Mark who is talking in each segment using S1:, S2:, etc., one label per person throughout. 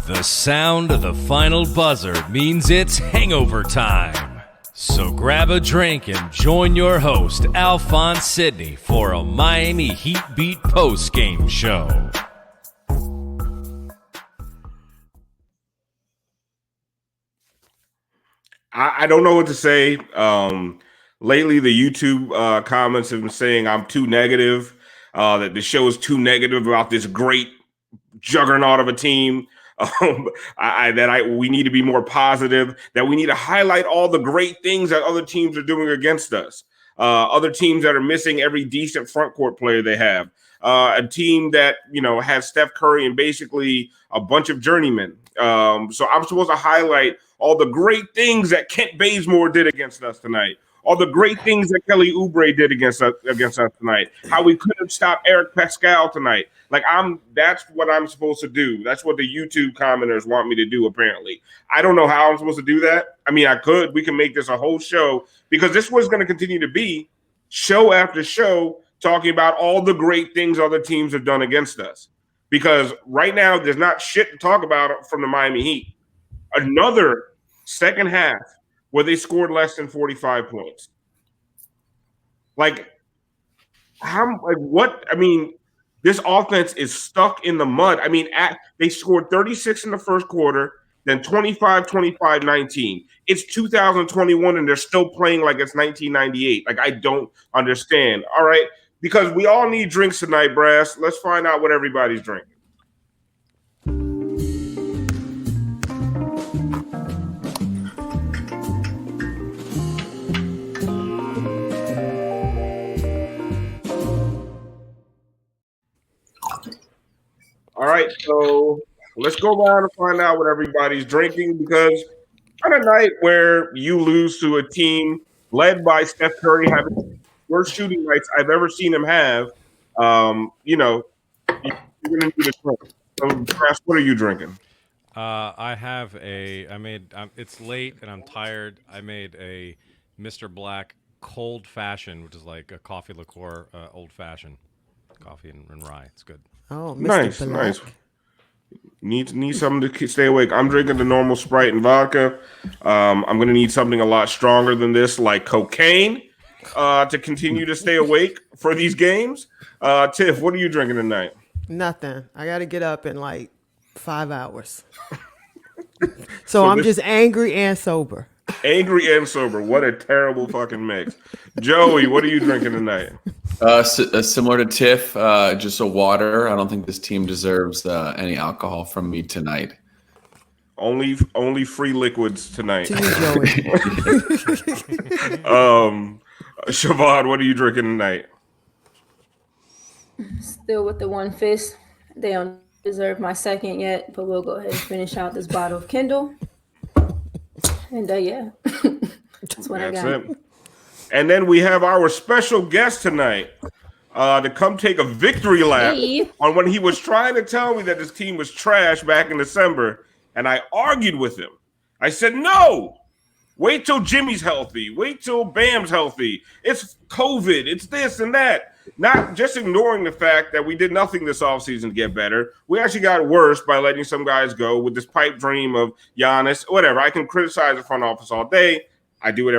S1: The sound of the final buzzer means it's hangover time. So grab a drink and join your host, Alfonso Sidney, for a Miami Heat Beat post-game show.
S2: I don't know what to say. Lately, the YouTube comments have been saying I'm too negative, that the show is too negative about this great juggernaut of a team. We need to be more positive, that we need to highlight all the great things that other teams are doing against us. Other teams that are missing every decent front court player they have. A team that, has Steph Curry and basically a bunch of journeymen. So I'm supposed to highlight all the great things that Kent Bazemore did against us tonight. All the great things that Kelly Oubre did against us tonight. How we couldn't stop Eric Pascal tonight. That's what I'm supposed to do. That's what the YouTube commenters want me to do, apparently. I don't know how I'm supposed to do that. I mean, I could. We can make this a whole show, because this was going to continue to be show after show talking about all the great things other teams have done against us. Because right now, there's not shit to talk about from the Miami Heat. Another second half where they scored less than 45 points. This offense is stuck in the mud. I mean, they scored 36 in the first quarter, then 25, 25, 19. It's 2021, and they're still playing like it's 1998. I don't understand. All right, because we all need drinks tonight, Brass. Let's find out what everybody's drinking. All right, so let's go around and find out what everybody's drinking, because on a night where you lose to a team led by Steph Curry having the worst shooting nights I've ever seen him have, you're going to need a drink. So, Brass, what are you drinking?
S1: It's late and I'm tired. I made a Mr. Black cold fashion, which is like a coffee liqueur, old fashioned coffee and rye. It's good.
S3: Oh, Mr.
S2: Nice. Need something to stay awake. I'm drinking the normal Sprite and vodka. I'm going to need something a lot stronger than this, like cocaine, to continue to stay awake for these games. Tiff, what are you drinking tonight?
S3: Nothing. I got to get up in like 5 hours. so I'm just angry and sober.
S2: Angry and sober. What a terrible fucking mix. Joey, what are you drinking tonight?
S4: Similar to Tiff, just a water. I don't think this team deserves any alcohol from me tonight.
S2: Only free liquids tonight.
S3: To you, Joey.
S2: Siobhan, what are you drinking tonight?
S5: Still with the one fist. They don't deserve my second yet, but we'll go ahead and finish out this bottle of Kindle. And yeah, that's what I got.
S2: It. And then we have our special guest tonight to come take a victory lap on when he was trying to tell me that this team was trash back in December. And I argued with him. I said, no, wait till Jimmy's healthy. Wait till Bam's healthy. It's COVID. It's this and that. Not just ignoring the fact that we did nothing this offseason to get better. We actually got worse by letting some guys go with this pipe dream of Giannis. Whatever. I can criticize the front office all day. I do it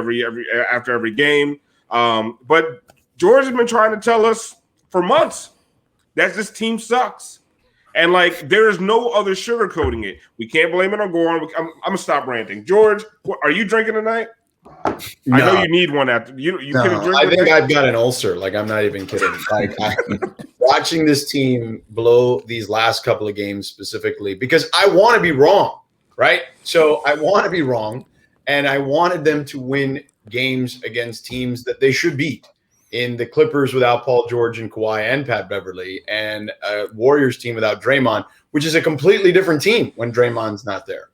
S2: after every game. But George has been trying to tell us for months that this team sucks. And there is no other sugarcoating it. We can't blame it on Goran. I'm gonna stop ranting. George, are you drinking tonight? No. I know you need one after you. No,
S6: I think I've got an ulcer. I'm not even kidding. Watching this team blow these last couple of games specifically, because I want to be wrong, right? So I want to be wrong, and I wanted them to win games against teams that they should beat. In the Clippers without Paul George and Kawhi and Pat Beverly, and a Warriors team without Draymond, which is a completely different team when Draymond's not there.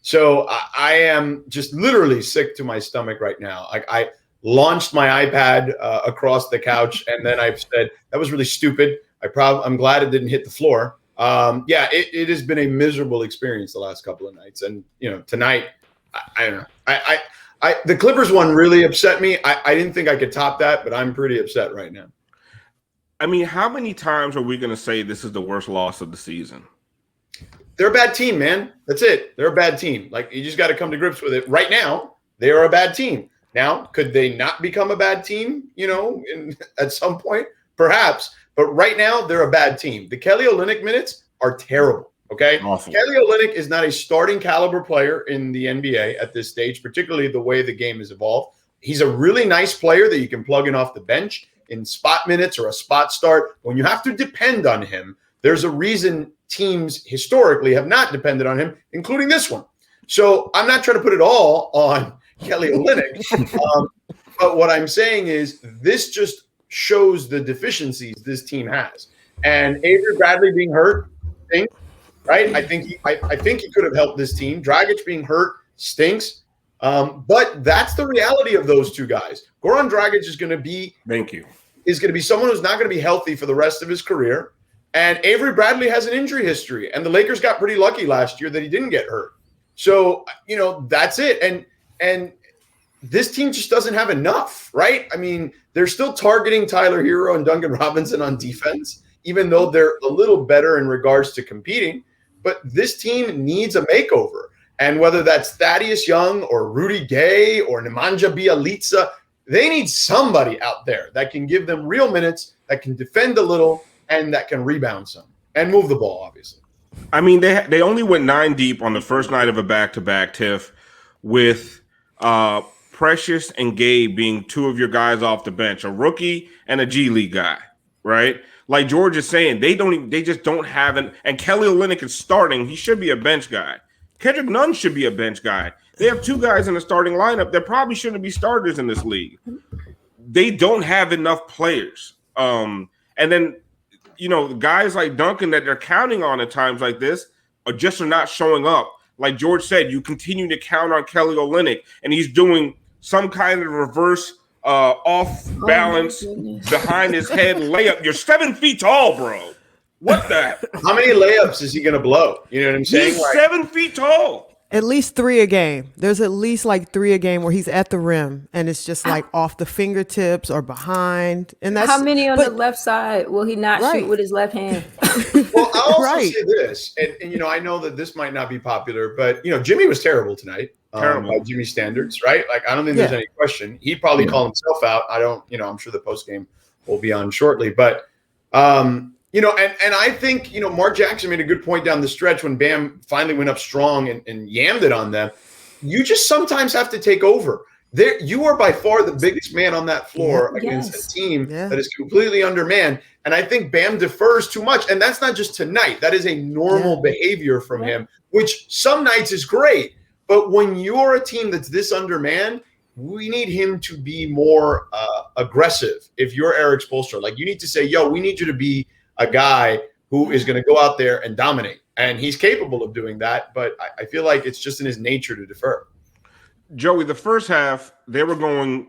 S6: So I am just literally sick to my stomach right now. I launched my iPad across the couch, and then I said, that was really stupid. I'm glad it didn't hit the floor. It has been a miserable experience the last couple of nights. And, tonight, I don't know. The Clippers one really upset me. I didn't think I could top that, but I'm pretty upset right now.
S2: I mean, how many times are we going to say this is the worst loss of the season?
S6: they're a bad team, man. That's it. They're a bad team. Like, you just got to come to grips with it. Right now, they are a bad team. Now, could they not become a bad team, at some point? Perhaps. But right now, they're a bad team. The Kelly Olynyk minutes are terrible, okay?
S2: Awful.
S6: Kelly Olynyk is not a starting caliber player in the NBA at this stage, particularly the way the game has evolved. He's a really nice player that you can plug in off the bench in spot minutes or a spot start. When you have to depend on him, there's a reason teams historically have not depended on him, including this one. So I'm not trying to put it all on Kelly Olynyk. But what I'm saying is this just shows the deficiencies this team has. And Avery Bradley being hurt stinks, right? I think he could have helped this team. Dragic being hurt stinks. But that's the reality of those two guys. Goran Dragic is going to be someone who's not going to be healthy for the rest of his career. And Avery Bradley has an injury history. And the Lakers got pretty lucky last year that he didn't get hurt. So, that's it. And this team just doesn't have enough, right? I mean, they're still targeting Tyler Hero and Duncan Robinson on defense, even though they're a little better in regards to competing. But this team needs a makeover. And whether that's Thaddeus Young or Rudy Gay or Nemanja Bjelica, they need somebody out there that can give them real minutes, that can defend a little, and that can rebound some and move the ball, obviously.
S2: I mean, they only went 9 deep on the first night of a back-to-back, Tiff, with Precious and Gabe being two of your guys off the bench, a rookie and a G League guy, right? Like George is saying, they just don't have an – and Kelly Olynyk is starting. He should be a bench guy. Kendrick Nunn should be a bench guy. They have 2 guys in the starting lineup that probably shouldn't be starters in this league. They don't have enough players. And then – guys like Duncan that they're counting on at times like this are not showing up. Like George said, you continue to count on Kelly Olynyk, and he's doing some kind of reverse off balance behind his head layup. You're 7 feet tall, bro. What the?
S6: How many layups is he going to blow? You know what I'm saying?
S2: He's 7 feet tall.
S3: At least 3 a game. There's at least like 3 a game where he's at the rim and it's just like off the fingertips or behind. And that's
S5: how many on the left side will he not shoot with his left hand?
S6: Well, I'll also say this, and I know that this might not be popular, but Jimmy was terrible tonight. By Jimmy standards, right? Like, I don't think there's any question. He'd probably call himself out. I don't, I'm sure the post game will be on shortly, but and I think, Mark Jackson made a good point down the stretch when Bam finally went up strong and yammed it on them. You just sometimes have to take over. You are by far the biggest man on that floor against a team that is completely undermanned. And I think Bam defers too much. And that's not just tonight. That is a normal behavior from him, which some nights is great. But when you're a team that's this undermanned, we need him to be more aggressive. If you're Eric Spoelstra, like, you need to say, we need you to be a guy who is going to go out there and dominate. And he's capable of doing that, but I feel like it's just in his nature to defer.
S2: Joey, the first half, they were going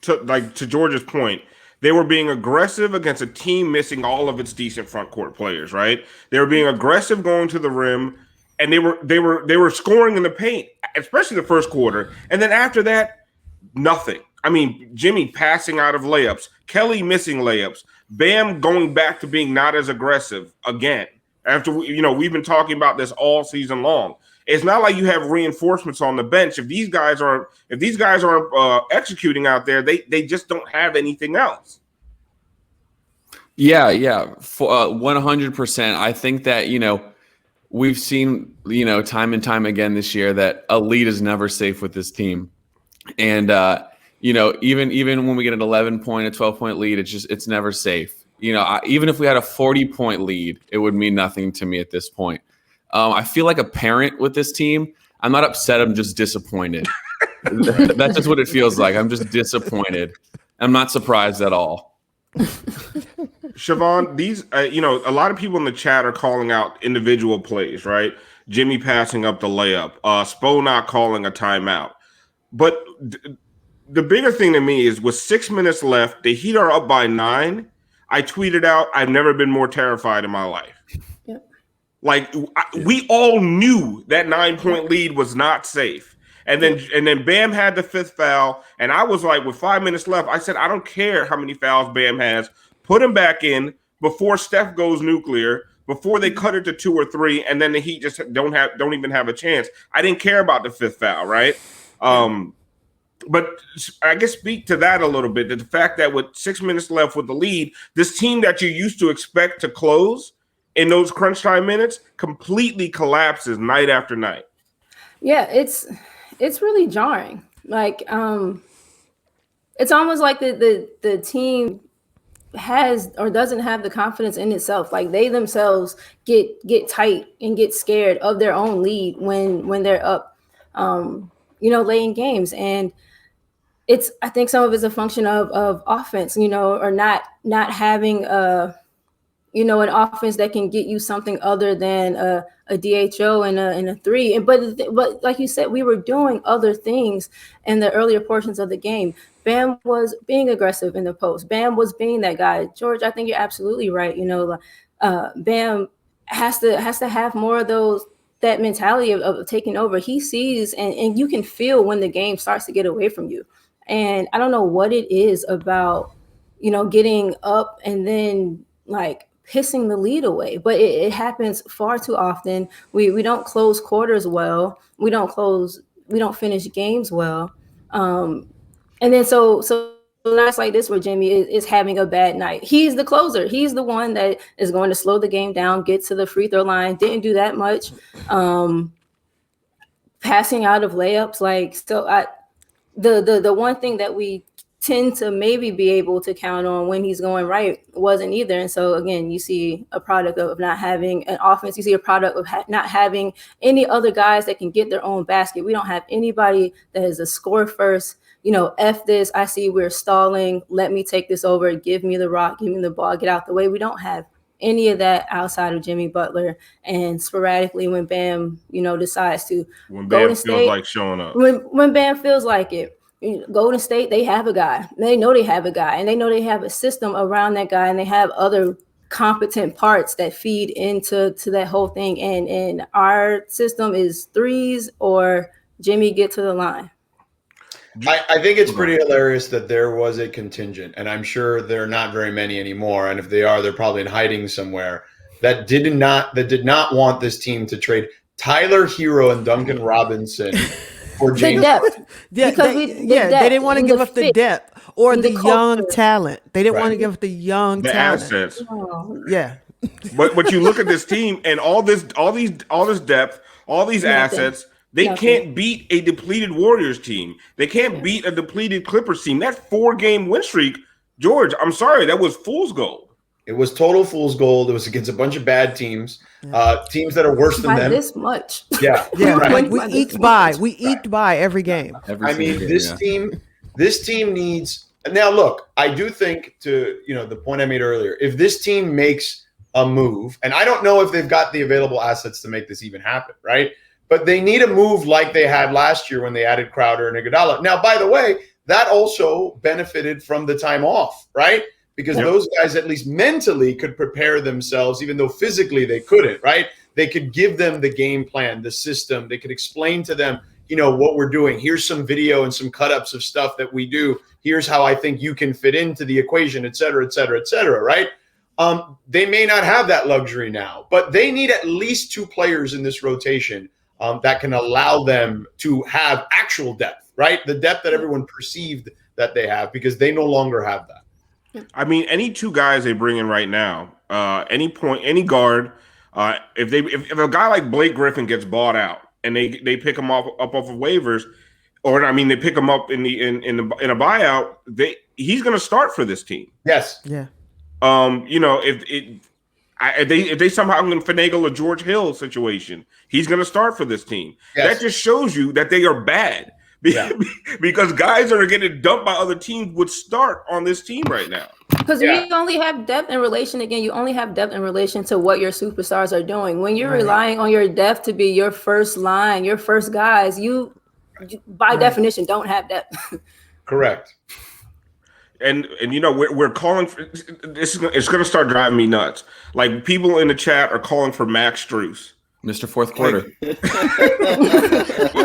S2: to George's point, they were being aggressive against a team missing all of its decent front court players, right? They were being aggressive going to the rim, and they were scoring in the paint, especially the first quarter. And then after that, nothing. I mean, Jimmy passing out of layups, Kelly missing layups, Bam going back to being not as aggressive again. After we've been talking about this all season long. It's not like you have reinforcements on the bench. If these guys aren't executing out there, they just don't have anything else.
S4: Yeah, 100%. I think that we've seen time and time again this year that a lead is never safe with this team, and even when we get an 11-point, a 12-point lead, it's never safe. Even if we had a 40-point lead, it would mean nothing to me at this point. I feel like a parent with this team. I'm not upset. I'm just disappointed. That's just what it feels like. I'm just disappointed. I'm not surprised at all.
S2: Siobhan, these, a lot of people in the chat are calling out individual plays, right? Jimmy passing up the layup, Spo not calling a timeout. But the bigger thing to me is with 6 minutes left, the Heat are up by 9. I tweeted out, I've never been more terrified in my life.
S5: Yep.
S2: Like, we all knew that 9-point lead was not safe. And then Bam had the 5th foul. And I was like, with 5 minutes left, I said, I don't care how many fouls Bam has. Put him back in before Steph goes nuclear, before they cut it to 2 or 3, and then the Heat just don't even have a chance. I didn't care about the 5th foul, right? But I guess speak to that a little bit. The fact that with 6 minutes left with the lead, this team that you used to expect to close in those crunch time minutes completely collapses night after night.
S5: Yeah, it's really jarring. Like, it's almost like the team has or doesn't have the confidence in itself. Like they themselves get tight and get scared of their own lead when they're up, late in games. And I think some of it's a function of offense, or not having an offense that can get you something other than a DHO and a 3. But like you said, we were doing other things in the earlier portions of the game. Bam was being aggressive in the post. Bam was being that guy. George, I think you're absolutely right. Bam has to have more of that mentality of taking over. He sees and you can feel when the game starts to get away from you. And I don't know what it is about, getting up and then like pissing the lead away, but it happens far too often. We don't close quarters well. We don't finish games well. And then so nights like this where Jimmy is having a bad night. He's the closer. He's the one that is going to slow the game down, get to the free throw line. Didn't do that much. Passing out of layups. Like, so the one thing that we tend to maybe be able to count on when he's going right wasn't either. And so again, you see a product of not having an offense. You see a product of not having any other guys that can get their own basket. We don't have anybody that is a score first, F this, I see we're stalling, let me take this over, give me the rock, give me the ball, get out the way. We don't have any of that outside of Jimmy Butler. And sporadically when Bam, decides to
S2: when Bam feels like showing up.
S5: When Bam feels like it. Golden State, they have a guy. They know they have a guy, and they know they have a system around that guy, and they have other competent parts that feed into that whole thing. And our system is 3s or Jimmy get to the line.
S6: I think it's pretty hilarious that there was a contingent, and I'm sure there are not very many anymore. And if they are, they're probably in hiding somewhere. That did not want this team to trade Tyler Hero and Duncan Robinson. Or James.
S3: The depth. They didn't want to give up the depth or the young talent. They didn't want to give up the young talent.
S2: Assets.
S3: Yeah.
S2: But you look at this team and all this depth, all these assets, they can't beat a depleted Warriors team. They can't beat a depleted Clippers team. That 4-game win streak, George, I'm sorry, that was fool's gold.
S6: It was total fool's gold. It was against a bunch of bad teams, teams that are worse than them.
S5: This much.
S6: Yeah.
S3: Right. We eked by. We eked by every game.
S6: This team needs. Now, look, I do think to the point I made earlier. If this team makes a move, and I don't know if they've got the available assets to make this even happen, right? But they need a move like they had last year when they added Crowder and Iguodala. Now, by the way, that also benefited from the time off, right? Because those guys, at least mentally, could prepare themselves, even though physically they couldn't, right? They could give them the game plan, the system. They could explain to them, what we're doing. Here's some video and some cut-ups of stuff that we do. Here's how I think you can fit into the equation, et cetera, et cetera, et cetera, right? They may not have that luxury now, but they need at least 2 players in this rotation that can allow them to have actual depth, right? The depth that everyone perceived that they have, because they no longer have that.
S2: I mean, any 2 guys they bring in right now, any guard, if a guy like Blake Griffin gets bought out and they pick him up off of waivers, or they pick him up in a buyout, he's going to start for this team.
S6: Yes.
S3: Yeah.
S2: If they somehow can finagle a George Hill situation, he's going to start for this team. Yes. That just shows you that they are bad. Because guys that are getting dumped by other teams would start on this team right now.
S5: Because we only have depth in relation. Again, you only have depth in relation to what your superstars are doing. When you're relying on your depth to be your first line, your first guys, you by definition don't have depth.
S6: Correct.
S2: And we're calling for this. It's going to start driving me nuts. Like, people in the chat are calling for Max Strus.
S4: Mr. Fourth Quarter.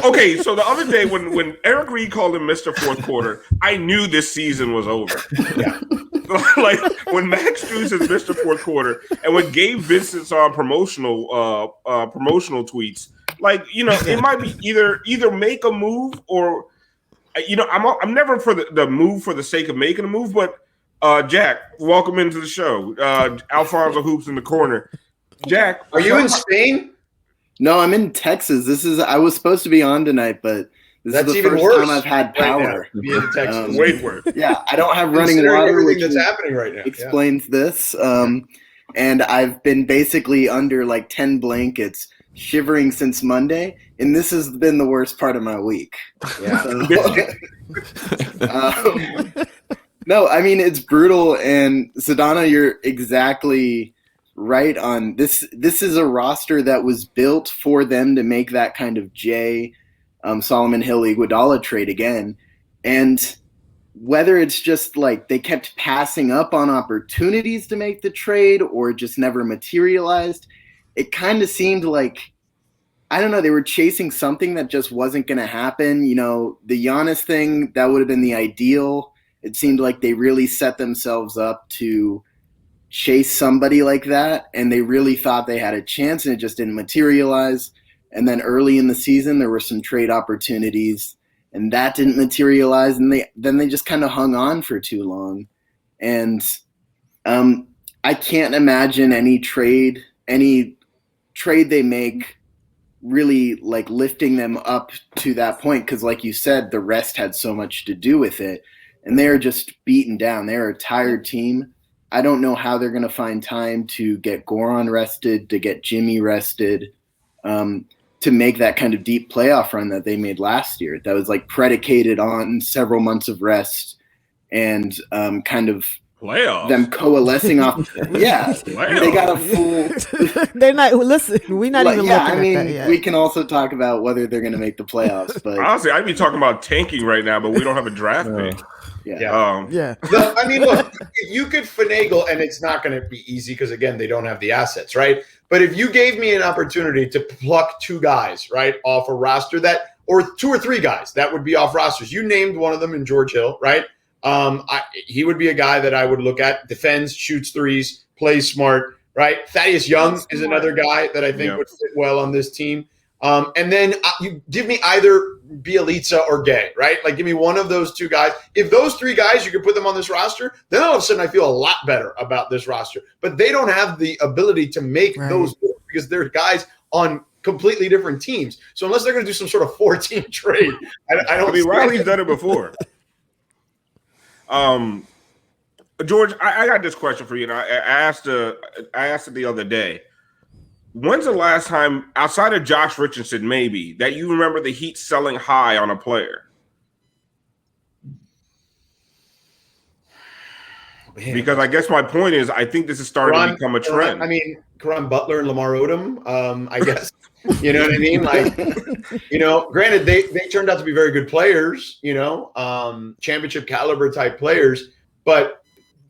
S2: Okay, so the other day when Eric Reed called him Mr. Fourth Quarter, I knew this season was over.
S6: Yeah.
S2: Like when Max Strus is Mr. Fourth Quarter, and when Gabe Vincent's on promotional tweets, like, you know, it might be either make a move or, you know, I'm never for the move for the sake of making a move, but Jack, welcome into the show. Alfonso Hoops in the corner. Jack,
S6: Are you in Spain?
S7: No, I'm in Texas. I was supposed to be on tonight, but
S6: That's
S7: is the
S6: even
S7: first
S6: worse
S7: time I've had power.
S6: Right now, in Texas.
S2: wait for it.
S7: Yeah, I don't have running
S6: Considering
S7: water,
S6: everything
S7: which
S6: that's happening right now.
S7: explains this. And I've been basically under like 10 blankets, shivering since Monday, and this has been the worst part of my week.
S6: Yeah.
S7: No, I mean, it's brutal, and Sedano, you're exactly right on this. This is a roster that was built for them to make that kind of Solomon Hill Iguodala trade again. And whether it's just like they kept passing up on opportunities to make the trade or just never materialized, it kind of seemed like, I don't know, they were chasing something that just wasn't going to happen. You know, the Giannis thing, that would have been the ideal. It seemed like they really set themselves up to chase somebody like that, and they really thought they had a chance, and it just didn't materialize. And then early in the season, there were some trade opportunities, and that didn't materialize, and they just kind of hung on for too long. And I can't imagine any trade they make really like lifting them up to that point, because like you said, the rest had so much to do with it, and they're just beaten down. They're a tired team. I don't know how they're going to find time to get Goran rested, to get Jimmy rested, to make that kind of deep playoff run that they made last year. That was like predicated on several months of rest and kind of
S2: Playoffs.
S7: Them coalescing off. Yeah, they got a full.
S3: They're not. Listen, we're not even looking
S7: I mean,
S3: at that yet.
S7: we can also talk about whether they're going to make the playoffs. But
S2: honestly, I'd be talking about tanking right now, but we don't have a draft pick.
S7: Yeah.
S3: Yeah.
S6: I mean, look, you could finagle, and it's not going to be easy because, again, they don't have the assets, right? But if you gave me an opportunity to pluck two guys, right, off a roster or two or three guys that would be off rosters, you named one of them in George Hill, right? He would be a guy that I would look at, defends, shoots threes, plays smart, right? Thaddeus Young is another guy that I think would fit well on this team. And then you give me either Bielitsa or Gay, right? Like, give me one of those two guys. If those three guys, you could put them on this roster, then all of a sudden I feel a lot better about this roster. But they don't have the ability to make those because they're guys on completely different teams. So unless they're going to do some sort of 4-team trade, I don't.
S2: I mean, Riley's done it before. George, I got this question for you, and I asked it the other day. When's the last time, outside of Josh Richardson, maybe, that you remember the Heat selling high on a player? Man. Because I guess my point is, I think this is starting to become a trend.
S6: I mean, Karan Butler and Lamar Odom, I guess. You know what I mean? Like, you know, granted, they turned out to be very good players, you know, championship caliber type players, but,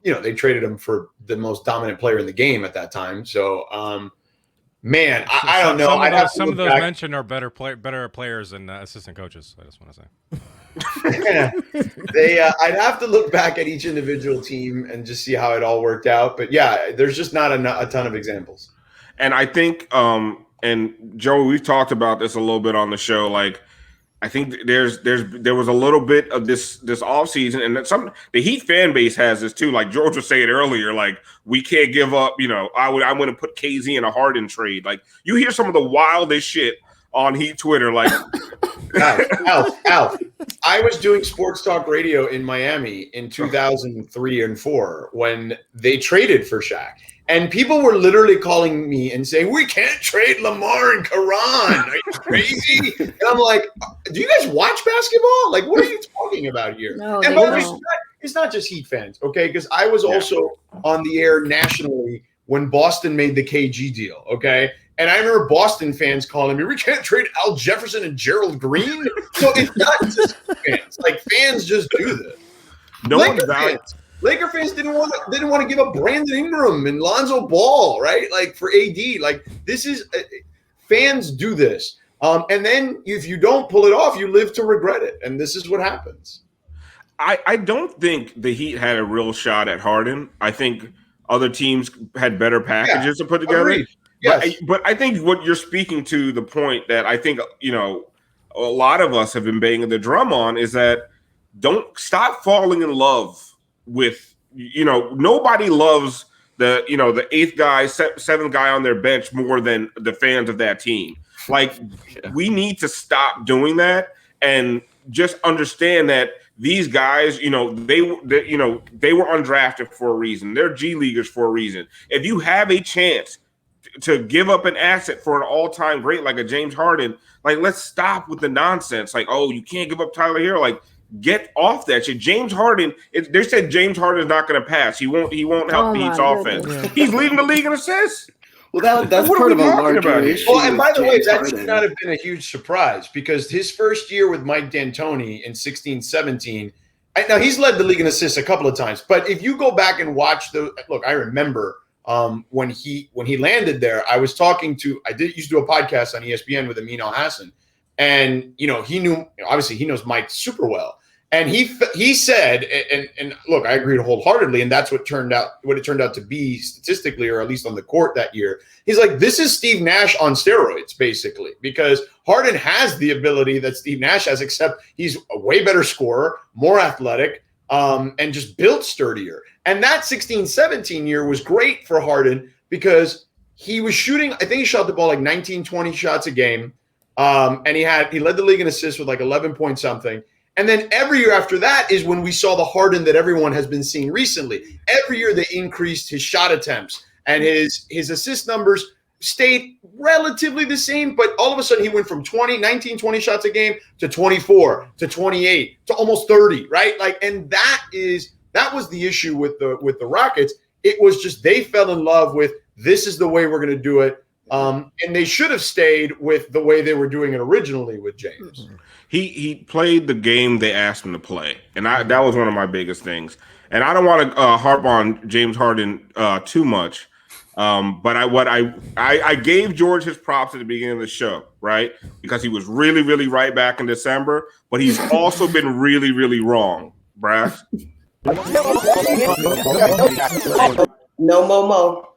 S6: you know, they traded them for the most dominant player in the game at that time. So, man, I don't know.
S8: Some of those mentioned are better players than assistant coaches. I just want to say.
S6: I'd have to look back at each individual team and just see how it all worked out. But yeah, there's just not a ton of examples.
S2: And I think, and Joey, we've talked about this a little bit on the show. Like, I think there was a little bit of this offseason, and that the Heat fan base has this too. Like George was saying earlier, like, we can't give up. You know, I'm going to put KZ in a Harden trade. Like, you hear some of the wildest shit on Heat Twitter. Like,
S6: Alf, I was doing sports talk radio in Miami in 2003 and 4 when they traded for Shaq. And people were literally calling me and saying, we can't trade Lamar and Karan. Are you crazy? And I'm like, do you guys watch basketball? Like, what are you talking about here?
S5: No,
S6: and by the way, it's not just Heat fans, okay? Because I was also on the air nationally when Boston made the KG deal, okay? And I remember Boston fans calling me, we can't trade Al Jefferson and Gerald Green. So it's not just fans. Like, fans just do this. Laker fans didn't want to give up Brandon Ingram and Lonzo Ball, right? Like, for AD. Like, this is fans do this. And then if you don't pull it off, you live to regret it. And this is what happens.
S2: I don't think the Heat had a real shot at Harden. I think other teams had better packages to put together.
S6: Agreed. Yes.
S2: But I think what you're speaking to, the point that I think, a lot of us have been banging the drum on, is that don't stop falling in love with, nobody loves the eighth guy, seventh guy on their bench more than the fans of that team. Like, we need to stop doing that and just understand that these guys, they were undrafted for a reason. They're G Leaguers for a reason. If you have a chance to give up an asset for an all-time great like a James Harden, like, let's stop with the nonsense. Like, oh, you can't give up Tyler Hero. Like, get off that shit. James Harden, they said James Harden is not going to pass. He won't help the Heat's offense.
S3: Yeah.
S2: He's leading the league in assists.
S7: Well, that's
S2: What are
S7: part
S2: we
S7: of a
S2: talking
S7: larger
S2: about here?
S7: issue.
S6: Well, and by the way,
S7: with
S6: that
S7: James
S6: should
S7: Harden.
S6: not have been a huge surprise, because his first year with Mike D'Antoni in 16-17, now he's led the league in assists a couple of times. But if you go back and watch I remember when he landed there, I was talking to, used to do a podcast on ESPN with Amin Al-Hassan, and he knows Mike super well. And he said, and look, I agreed wholeheartedly, and that's what it turned out to be statistically, or at least on the court that year. He's like, this is Steve Nash on steroids, basically, because Harden has the ability that Steve Nash has, except he's a way better scorer, more athletic, and just built sturdier. And that 16-17 year was great for Harden because he was shooting, I think he shot the ball like 19, 20 shots a game. And he led the league in assists with like 11 point something. And then every year after that is when we saw the Harden that everyone has been seeing recently. Every year they increased his shot attempts, and his assist numbers stayed relatively the same, but all of a sudden he went from 19, 20 shots a game to 24, to 28, to almost 30, right? Like, and that was the issue with the Rockets. It was just, they fell in love with, this is the way we're going to do it. And they should have stayed with the way they were doing it originally with James.
S2: He played the game they asked him to play, and that was one of my biggest things. And I don't want to harp on James Harden too much, but I gave George his props at the beginning of the show, right? Because he was really, really right back in December, but he's also been really, really wrong, Brass.
S9: No more.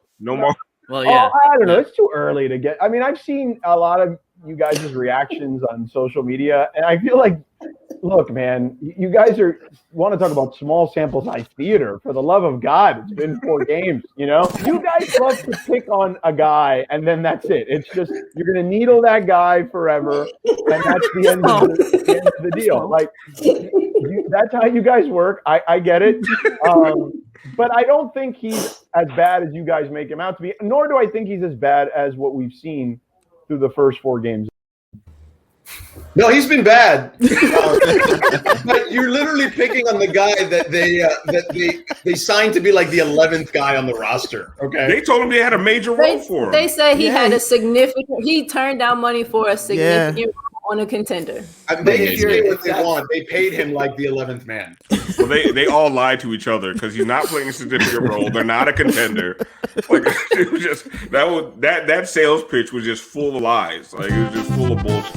S10: Well, yeah.
S11: I don't know. It's too early to get. I mean, I've seen a lot of you guys' reactions on social media, and I feel like, look, man, you guys want to talk about small sample size theater. For the love of God, it's been 4 games. You guys love to pick on a guy, and then that's it. It's just, you're going to needle that guy forever, and that's the end of the deal. Like, that's how you guys work. I get it. But I don't think he's as bad as you guys make him out to be, nor do I think he's as bad as what we've seen through the first 4 games.
S6: No, he's been bad. But you're literally picking on the guy that they signed to be like the 11th guy on the roster. Okay,
S2: they told him they had a major role for him.
S5: They say he had a significant. He turned down money for a significant role on a contender.
S6: They can say what they want. They paid him like the 11th man.
S2: Well, they all lied to each other because he's not playing a significant role. They're not a contender. Like, it was just that sales pitch was just full of lies. Like, it was just full of bullshit.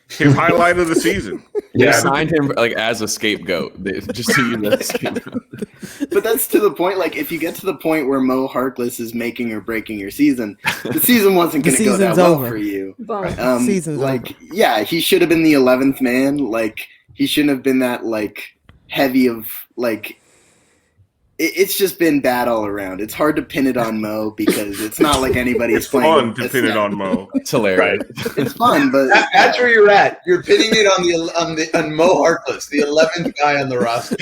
S2: His highlight of the season.
S4: They signed him like as a scapegoat, just to use that scapegoat.
S7: But that's to the point. Like, if you get to the point where Mo Harkless is making or breaking your season, the season wasn't going to go that well for you.
S3: Season's over.
S7: Yeah, he should have been the 11th man. Like, he shouldn't have been that heavy of It's just been bad all around. It's hard to pin it on Mo because it's not like anybody's playing.
S2: It's fun to pin it on Mo.
S4: It's hilarious.
S7: Right. It's fun, but
S6: that's where you're at. You're pinning it on Mo Harkless, the 11th guy on the roster.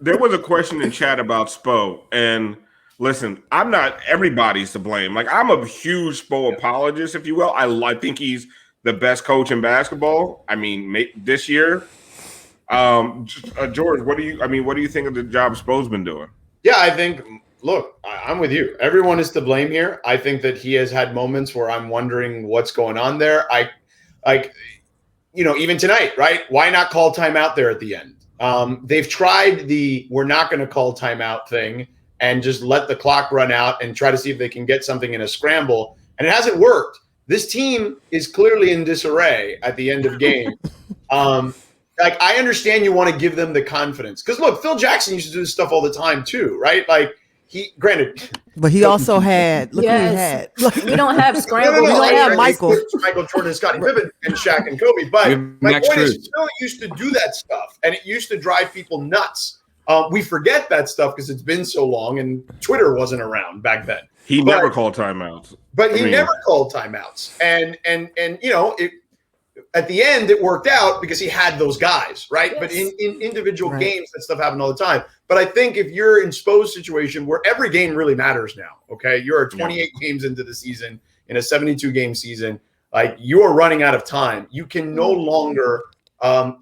S2: There was a question in chat about Spo, and listen, I'm not. Everybody's to blame. Like, I'm a huge Spo apologist, if you will. I think he's the best coach in basketball. I mean, this year. George, what do you think of the job Spo's been doing?
S6: Yeah, I think, look, I'm with you. Everyone is to blame here. I think that he has had moments where I'm wondering what's going on there. even tonight, right? Why not call timeout there at the end? They've tried we're not going to call timeout thing and just let the clock run out and try to see if they can get something in a scramble. And it hasn't worked. This team is clearly in disarray at the end of game. I understand you want to give them the confidence. Because, look, Phil Jackson used to do this stuff all the time too, right? Like,
S3: but he also had, look who he had.
S5: We don't have scramble.
S6: We
S3: don't have Michael,
S6: Jordan, Scottie Pippen, and Shaq and Kobe. But my point is, Phil used to do that stuff, and it used to drive people nuts. We forget that stuff because it's been so long, and Twitter wasn't around back then.
S2: He never called timeouts.
S6: But he never called timeouts, and at the end, it worked out because he had those guys, right? Yes. But in individual games, that stuff happened all the time. But I think if you're in Spo's situation where every game really matters now, okay? You're 28 games into the season, in a 72-game season, like you are running out of time. You can no longer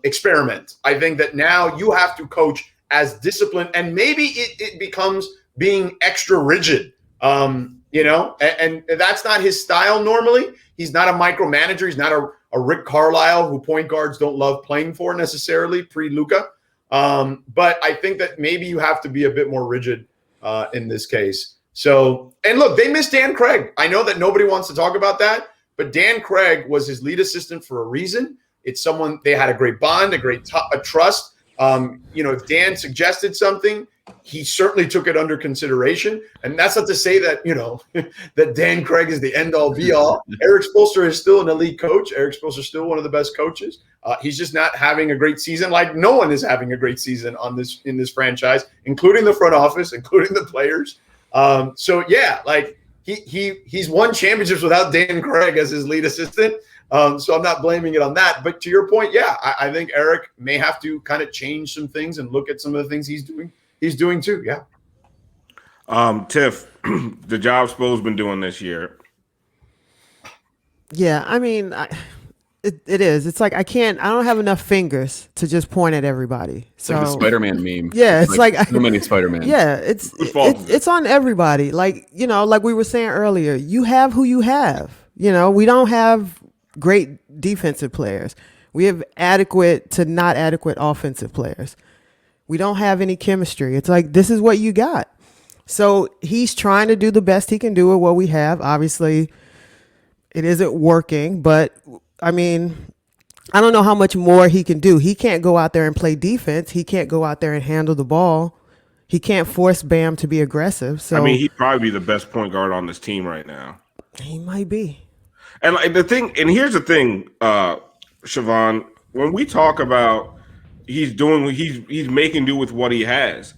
S6: experiment. I think that now you have to coach as disciplined, and maybe it becomes being extra rigid, and that's not his style normally. He's not a micromanager. He's not a Rick Carlisle, who point guards don't love playing for necessarily, pre-Luka. But I think that maybe you have to be a bit more rigid in this case. So, and look, they missed Dan Craig. I know that nobody wants to talk about that, but Dan Craig was his lead assistant for a reason. It's someone, they had a great bond, a great trust. If Dan suggested something, he certainly took it under consideration. And that's not to say that, that Dan Craig is the end-all, be-all. Eric Spoelstra is still an elite coach. Eric Spoelstra is still one of the best coaches. He's just not having a great season. Like no one is having a great season in this franchise, including the front office, including the players. He's won championships without Dan Craig as his lead assistant. So I'm not blaming it on that. But to your point, I think Eric may have to kind of change some things and look at some of the things he's doing too. Yeah.
S2: Tiff, the job Spo's been doing this year.
S3: Yeah, I mean, it is. It's like I don't have enough fingers to just point at everybody.
S4: It's like the Spider-Man meme.
S3: Yeah, it's like
S4: so many Spider-Man.
S3: Yeah, it's on everybody. Like, like we were saying earlier, you have who you have. We don't have great defensive players. We have adequate to not adequate offensive players. We don't have any chemistry. It's like, this is what you got. So he's trying to do the best he can do with what we have. Obviously, it isn't working, but I mean, I don't know how much more he can do. He can't go out there and play defense. He can't go out there and handle the ball. He can't force Bam to be aggressive. So
S2: he'd probably be the best point guard on this team right now.
S3: He might be.
S2: And here's the thing, Siobhan, when we talk about he's making do with what he has,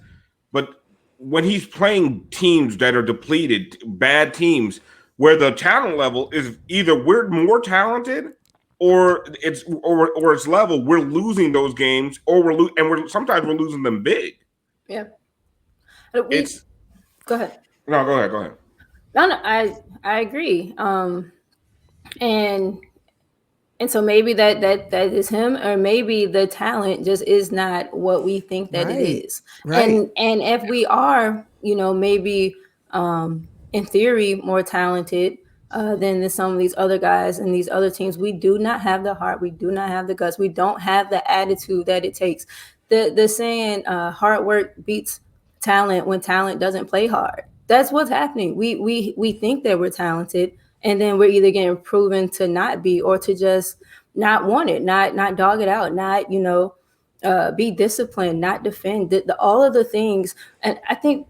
S2: but when he's playing teams that are depleted, bad teams, where the talent level is either we're more talented or it's level, we're losing those games, or sometimes we're losing them big.
S5: Yeah.
S2: Go
S5: ahead.
S2: No, go ahead.
S5: No, I agree. And so maybe that is him, or maybe the talent just is not what we think that it is. Right. And if we are, maybe in theory more talented than some of these other guys and these other teams, we do not have the heart, we do not have the guts, we don't have the attitude that it takes. The saying, hard work beats talent when talent doesn't play hard. That's what's happening. We think that we're talented, and then we're either getting proven to not be, or to just not want it, not dog it out, not, be disciplined, not defend, all of the things. And I think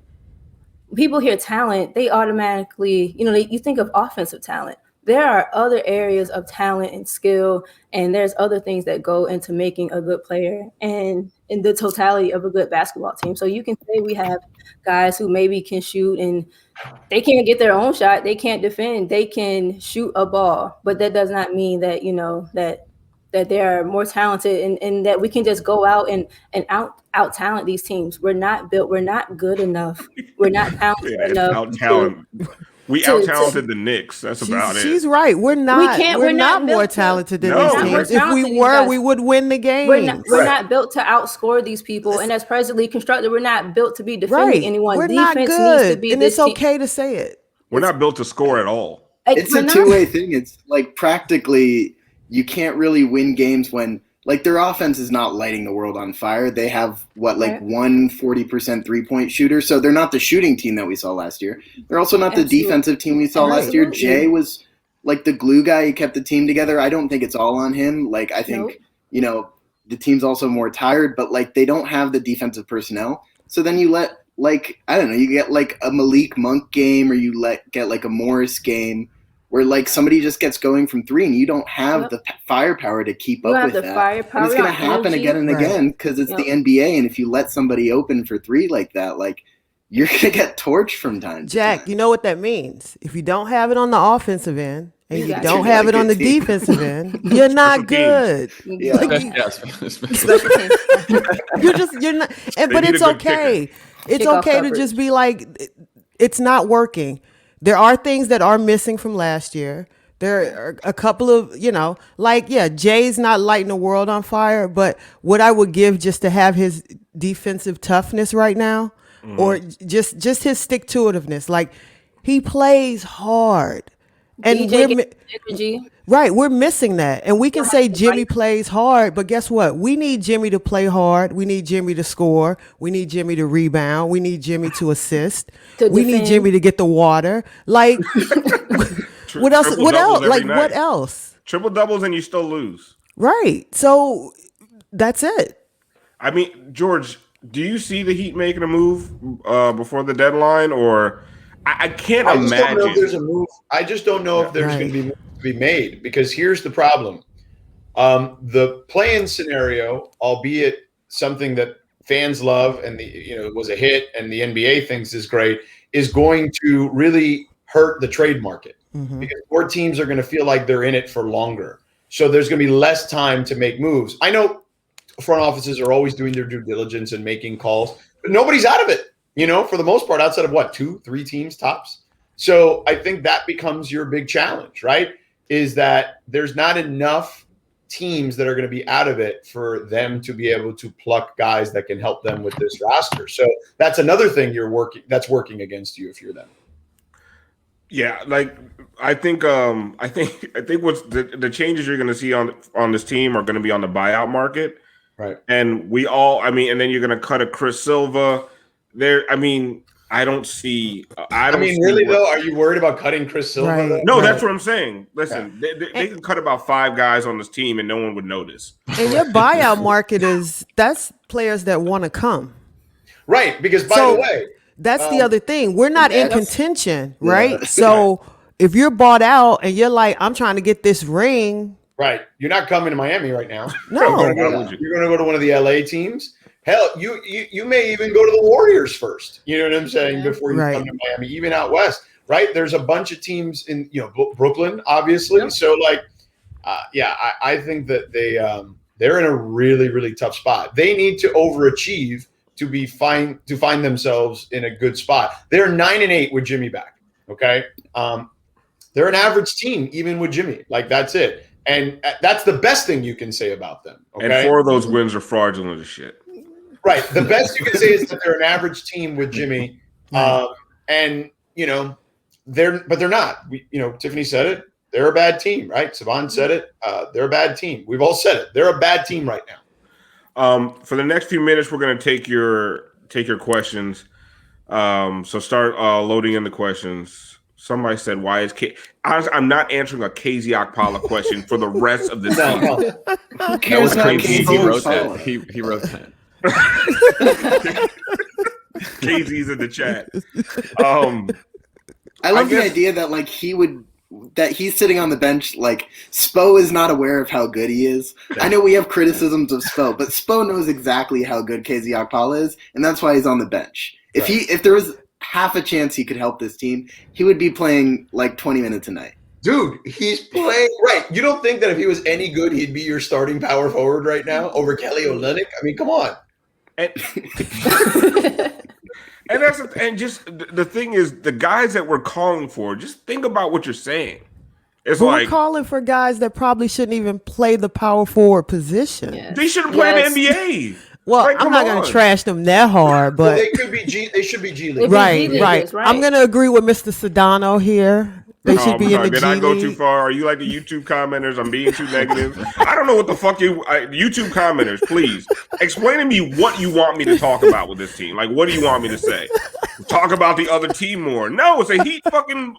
S5: people hear talent, they automatically, you think of offensive talent. There are other areas of talent and skill, and there's other things that go into making a good player and in the totality of a good basketball team. So you can say we have guys who maybe can shoot and they can't get their own shot, they can't defend, they can shoot a ball, but that does not mean that, that they are more talented and that we can just go out and out talent these teams. We're not good enough. We're not talented enough.
S2: We out-talented the Knicks. That's about it.
S3: She's right. We're not more talented than these teams. If we were, we would win the game.
S5: We're not built to outscore these people. And as presently constructed, we're not built to be defending anyone.
S3: We're
S5: Defense
S3: not good.
S5: needs to be
S3: and it's okay to say it.
S2: We're not built to score at all.
S7: It's a two-way thing. It's like practically you can't really win games when like their offense is not lighting the world on fire. They have one 40% 3-point shooter, so they're not the shooting team that we saw last year. They're also not the defensive team we saw last year. Jay was like the glue guy. He kept the team together. I don't think it's all on him. Like I think the team's also more tired, but like they don't have the defensive personnel. So then you let like I don't know, you get like a Malik Monk game, or you get like a Morris game, where like somebody just gets going from 3 and you don't have the firepower to keep up with that. And it's going to happen again and again because it's the NBA. And if you let somebody open for 3 like that, like you're going to get torched from time to
S3: Jack,
S7: time.
S3: you know what that means? If you don't have it on the offenent end and you don't have it on the defensive end, you're not good.
S7: Yeah.
S3: Like, you're not. But it's okay. It's okay to just be like, it's not working. There are things that are missing from last year. There are a couple of, Jay's not lighting the world on fire, but what I would give just to have his defensive toughness right now, or just his stick-to-itiveness. Like, he plays hard. And we're missing that. And we can say Jimmy plays hard, but guess what? We need Jimmy to play hard. We need Jimmy to score. We need Jimmy to rebound. We need Jimmy to assist. We need Jimmy to get the water. Like, what else? What else? Like, what else?
S2: Triple doubles and you still lose.
S3: Right. So that's it.
S2: I mean, George, do you see the Heat making a move before the deadline, or I can't imagine.
S6: Don't know if there's a move. I just don't know if there's going to be moves to be made, because here's the problem. The play-in scenario, albeit something that fans love and it was a hit and the NBA thinks is great, is going to really hurt the trade market because more teams are going to feel like they're in it for longer. So there's going to be less time to make moves. I know front offices are always doing their due diligence and making calls, but nobody's out of it, for the most part, outside of 2-3 teams tops. So I think that becomes your big challenge, right? Is that there's not enough teams that are going to be out of it for them to be able to pluck guys that can help them with this roster. So that's another thing that's working against you if you're them.
S2: Yeah, like I think what's the changes you're going to see on this team are going to be on the buyout market,
S6: right?
S2: And and then you're going to cut a Chris Silva there. I mean, I don't see.
S6: Really though, are you worried about cutting Chris Silva?
S3: Right.
S2: No, that's what I'm saying. Listen, they can cut about 5 guys on this team and no one would notice.
S3: And your buyout market that's players that want to come.
S6: Right, because by the way,
S3: that's the other thing. We're not in contention, right? So if you're bought out and you're like, I'm trying to get this ring.
S6: Right. You're not coming to Miami right now.
S3: No.
S6: You're going to go to one of the LA teams. Hell, you may even go to the Warriors first. You know what I'm saying? Before you come to Miami, even out west, right? There's a bunch of teams in Brooklyn, obviously. Yeah. So I think that they're in a really, really tough spot. They need to overachieve to find themselves in a good spot. They're 9-8 with Jimmy back. Okay, they're an average team even with Jimmy. Like that's it, and that's the best thing you can say about them. Okay?
S2: And 4 of those wins are fraudulent as shit.
S6: Right. The best you can say is that they're an average team with Jimmy, and they're not. Tiffany said it. They're a bad team, right? Siobhan said it. They're a bad team. We've all said it. They're a bad team right now.
S2: For the next few minutes, we're going to take your questions. So start loading in the questions. Somebody said, "Why is K?" Honestly, I'm not answering a KZ Okpala question for the rest of this season.
S4: That was crazy. He wrote that. He wrote that.
S2: KZ's in the chat.
S7: I love the idea that that he's sitting on the bench. Like Spo is not aware of how good he is. I know we have criticisms of Spo, but Spo knows exactly how good KZ Okpala is, and that's why he's on the bench. If there was half a chance he could help this team, he would be playing like 20 minutes a night.
S6: Dude, he's playing right. You don't think that if he was any good, he'd be your starting power forward right now over Kelly Olynyk? I mean, come on.
S2: And just the thing is, the guys that we're calling for, just think about what you're saying.
S3: We're calling for guys that probably shouldn't even play the power forward position.
S2: Yes. They shouldn't play in the NBA.
S3: Well, I'm not going to trash them that hard, but
S6: they should be G League.
S3: Right. I'm going to agree with Mr. Sedano here. They should be in the
S2: Did
S3: G
S2: I go too
S3: League.
S2: far? Are you like the YouTube commenters? I'm being too negative. I don't know what the fuck YouTube commenters, please explain to me what you want me to talk about with this team. Like, what do you want me to say? Talk about the other team more? No, it's a Heat fucking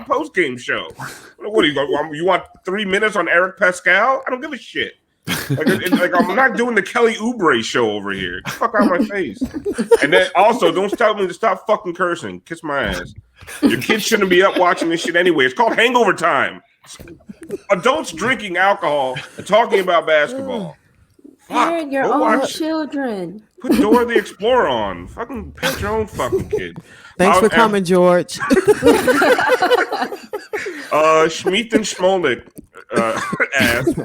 S2: post game show. What do you want 3 minutes on Eric Pascal? I don't give a shit. Like I'm not doing the Kelly Oubre show over here. Get the fuck out of my face. And then also, don't tell me to stop fucking cursing. Kiss my ass. Your kids shouldn't be up watching this shit anyway. It's called Hangover Time. Adults drinking alcohol and talking about basketball.
S5: Parent your own children.
S2: Put Dora the Explorer on. Fucking parent your own fucking kid.
S3: Thanks for coming, George.
S2: Schmeeth and Schmolnick asked,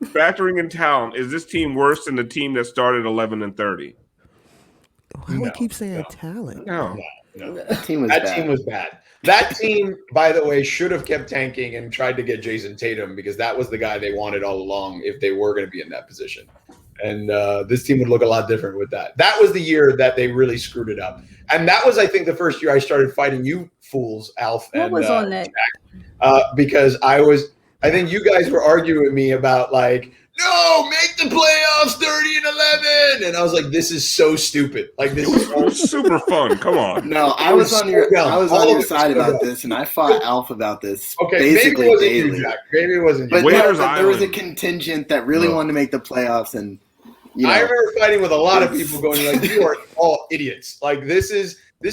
S2: factoring in talent, is this team worse than the team that started 11-30?
S3: Why do we keep saying talent?
S2: No.
S6: That team was bad. That team, by the way, should have kept tanking and tried to get Jason Tatum because that was the guy they wanted all along if they were going to be in that position. And this team would look a lot different with that. That was the year that they really screwed it up. And that was, I think, the first year I started fighting you fools, Alf.
S5: What was on that?
S6: Jack, because I think you guys were arguing with me about like, no, make the playoffs 30-11. And I was like, this is so stupid. Like this is
S2: super fun. Come on.
S7: No, I was on your side about this, and I fought Alf about this basically
S6: maybe it wasn't
S7: daily.
S6: you, Jack. Maybe it wasn't you.
S7: But there was a contingent that really wanted to make the playoffs, and
S6: I remember fighting with a lot of people going like, you are all idiots. Like this